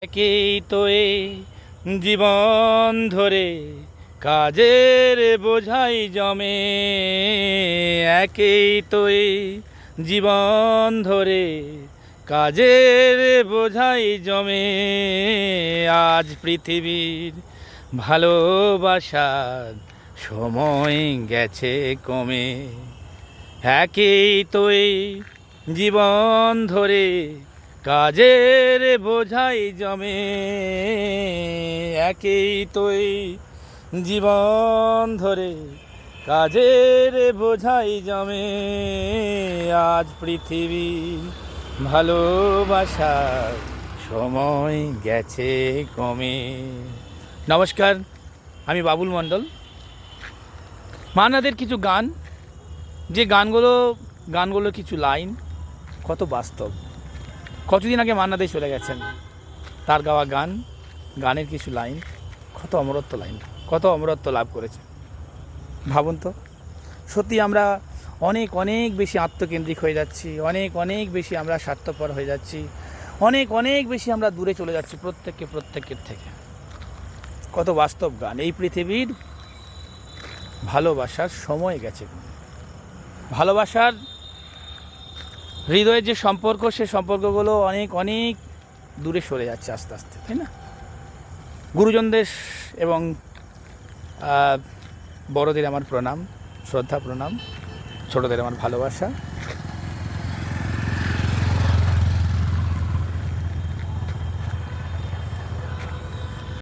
একেই তো এ জীবন ধরে কাজের বোঝাই জমে, একেই তো এ জীবন ধরে কাজের বোঝাই জমে। আজ পৃথিবীর ভালোবাসার সময় গেছে কমে, একেই তো এ জীবন ধরে কাজের বোঝাই জমে, একেই তো এই জীবন ধরে কাজের বোঝাই জমে। আজ পৃথিবীর ভালোবাসার সময় গেছে কমে। নমস্কার, আমি বাবুল মণ্ডল। মান্নাদের কিছু গান, যে গানগুলো কিছু লাইন কত বাস্তব। কতদিন আগে মান্না দে চলে গেছেন, তার গাওয়া গানের কিছু লাইন কত অমরত্ব লাভ করেছে। ভাবুন তো, সত্যি আমরা অনেক বেশি আত্মকেন্দ্রিক হয়ে যাচ্ছি, অনেক বেশি আমরা স্বার্থপর হয়ে যাচ্ছি, অনেক বেশি আমরা দূরে চলে যাচ্ছি প্রত্যেকের থেকে। কত বাস্তব গান। এই পৃথিবীর ভালোবাসার সময় গেছে, ভালোবাসার হৃদয়ের যে সম্পর্ক, সে সম্পর্কগুলো অনেক দূরে সরে যাচ্ছে আস্তে আস্তে, তাই না? গুরুজনদের এবং বড়দের আমার প্রণাম, শ্রদ্ধা প্রণাম, ছোটদের আমার ভালোবাসা।